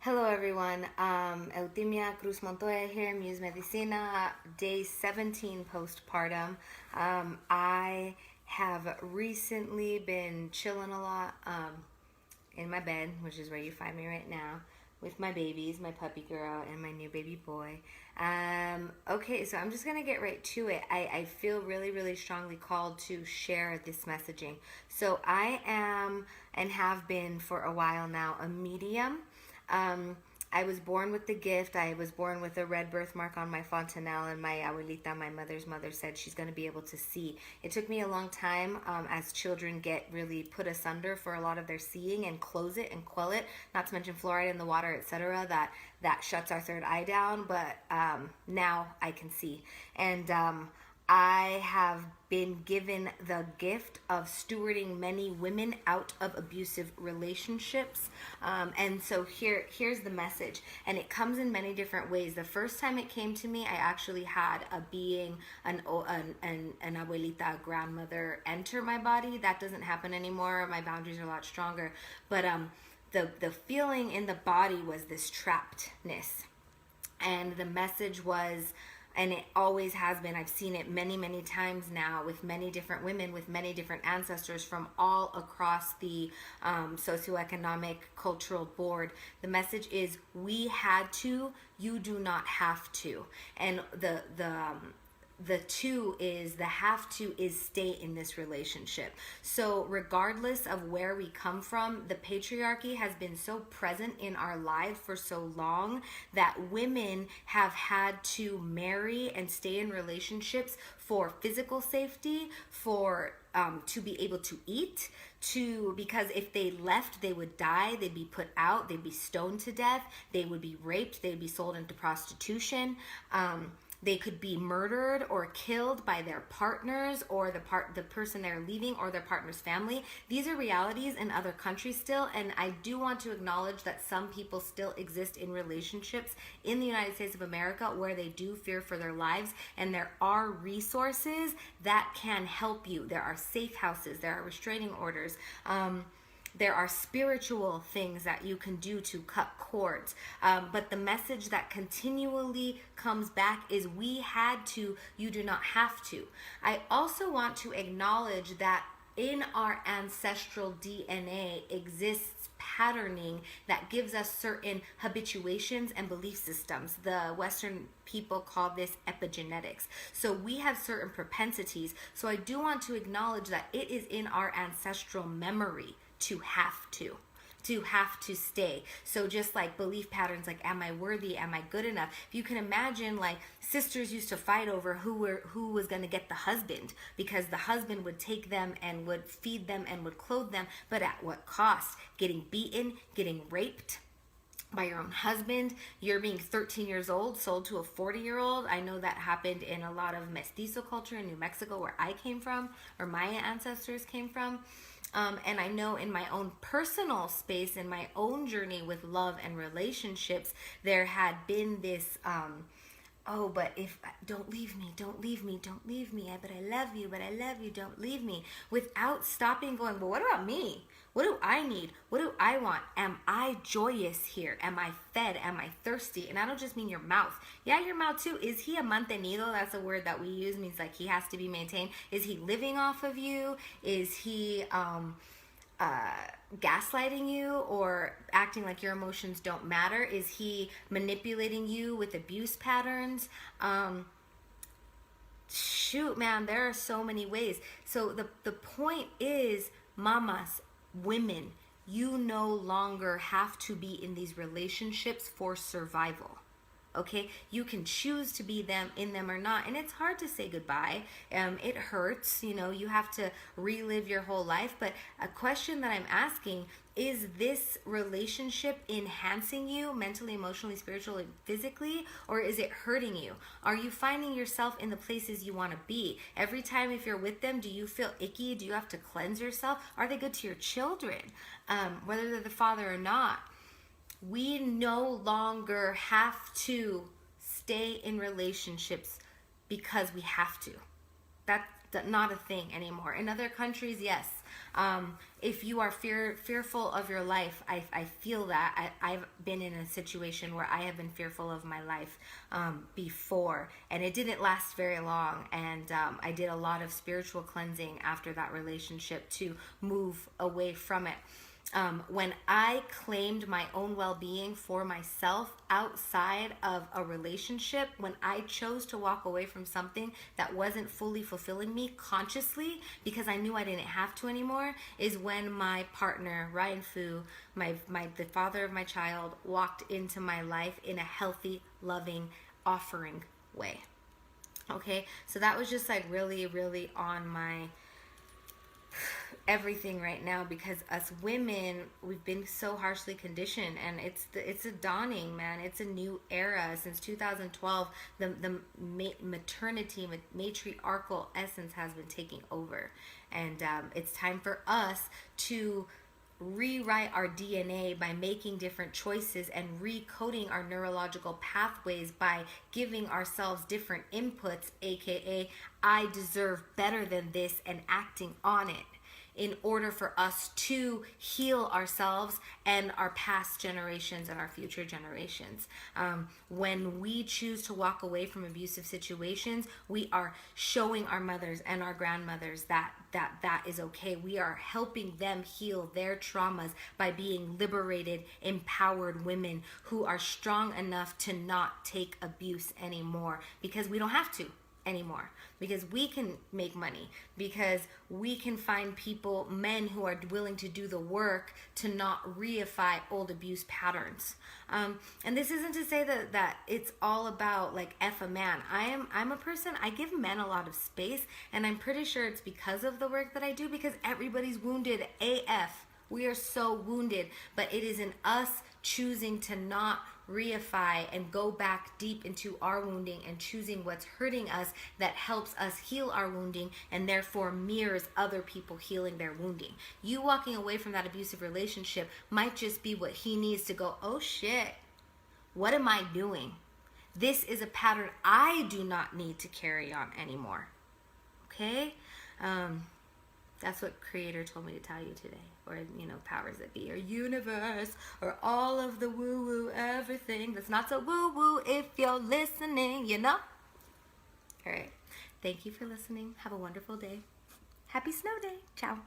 Hello, everyone. Eutimia Cruz Montoya here, Muse Medicina, day 17 postpartum. I have recently been chilling a lot in my bed, which is where you find me right now, with my babies, my puppy girl, and my new baby boy. Okay, so I'm just going to get right to it. I feel really, really strongly called to share this messaging. So I am and have been for a while now a medium. I was born with the gift. I was born with a red birthmark on my fontanelle, and my abuelita, my mother's mother, said she's going to be able to see. It took me a long time as children get really put asunder for a lot of their seeing and close it and quell it, not to mention fluoride in the water, etc., that shuts our third eye down, but now I can see. And I have been given the gift of stewarding many women out of abusive relationships. And so here's the message. And it comes in many different ways. The first time it came to me, I actually had a being, an abuelita, a grandmother, enter my body. That doesn't happen anymore. My boundaries are a lot stronger. But the feeling in the body was this trappedness. And the message was, and it always has been, I've seen it many, many times now with many different women, with many different ancestors from all across the socioeconomic cultural board. The message is, we had to, you do not have to. And the two is, the have to is stay in this relationship. So regardless of where we come from, the patriarchy has been so present in our lives for so long that women have had to marry and stay in relationships for physical safety, for to be able to eat, because if they left, they would die, they'd be put out, they'd be stoned to death, they would be raped, they'd be sold into prostitution. They could be murdered or killed by their partners, or the person they're leaving, or their partner's family. These are realities in other countries still, and I do want to acknowledge that some people still exist in relationships in the United States of America where they do fear for their lives, and there are resources that can help you. There are safe houses, there are restraining orders. There are spiritual things that you can do to cut cords. But the message that continually comes back is, we had to, you do not have to. I also want to acknowledge that in our ancestral DNA exists patterning that gives us certain habituations and belief systems. The Western people call this epigenetics. So we have certain propensities. So I do want to acknowledge that it is in our ancestral memory to have to stay. So just like belief patterns, like, am I worthy, am I good enough? If you can imagine, like, sisters used to fight over who was going to get the husband, because the husband would take them and would feed them and would clothe them, but at what cost? Getting beaten, getting raped by your own husband. You're being 13 years old, sold to a 40-year-old. I know that happened in a lot of mestizo culture in New Mexico, where I came from, or my ancestors came from. And I know in my own personal space, in my own journey with love and relationships, there had been this, oh, but if, don't leave me, don't leave me, don't leave me, but I love you, don't leave me, without stopping going, well, what about me? What do I need? What do I want? Am I joyous here? Am I fed? Am I thirsty? And I don't just mean your mouth. Yeah, your mouth too. Is he a mantenido? That's a word that we use, means like he has to be maintained. Is he living off of you? Is he gaslighting you or acting like your emotions don't matter? Is he manipulating you with abuse patterns? Shoot, man, there are so many ways. So the point is, mamas, women, you no longer have to be in these relationships for survival. Okay, you can choose to be in them or not, and it's hard to say goodbye. It hurts, you have to relive your whole life. But a question that I'm asking is, this relationship enhancing you mentally, emotionally, spiritually, physically, or is it hurting you? Are you finding yourself in the places you want to be? Every time, if you're with them, do you feel icky? Do you have to cleanse yourself? Are they good to your children, whether they're the father or not? We no longer have to stay in relationships because we have to. That's not a thing anymore. In other countries, yes, If you are fearful of your life, I feel that. I've been in a situation where I have been fearful of my life before, and it didn't last very long. And I did a lot of spiritual cleansing after that relationship to move away from it. When I claimed my own well-being for myself outside of a relationship, when I chose to walk away from something that wasn't fully fulfilling me consciously because I knew I didn't have to anymore, is when my partner, Ryan Fu, the father of my child, walked into my life in a healthy, loving, offering way. Okay, so that was just like really, really on my everything right now, because us women, we've been so harshly conditioned, and it's a dawning, man. It's a new era. Since 2012, the maternity, matriarchal essence has been taking over, and it's time for us to rewrite our DNA by making different choices and recoding our neurological pathways by giving ourselves different inputs, aka I deserve better than this, and acting on it in order for us to heal ourselves and our past generations and our future generations. When we choose to walk away from abusive situations, we are showing our mothers and our grandmothers that is okay. We are helping them heal their traumas by being liberated, empowered women who are strong enough to not take abuse anymore, because we don't have to anymore, because we can make money, because we can find people, men who are willing to do the work to not reify old abuse patterns. And this isn't to say that it's all about like F a man. I'm a person, I give men a lot of space, and I'm pretty sure it's because of the work that I do, because everybody's wounded AF. We are so wounded, but it is in us choosing to not reify and go back deep into our wounding and choosing what's hurting us that helps us heal our wounding, and therefore mirrors other people healing their wounding. You walking away from that abusive relationship might just be what he needs to go, oh shit, what am I doing? This is a pattern I do not need to carry on anymore. Okay? That's what Creator told me to tell you today. Or, powers that be, or universe, or all of the woo-woo, everything that's not so woo-woo if you're listening, All right. Thank you for listening. Have a wonderful day. Happy snow day. Ciao.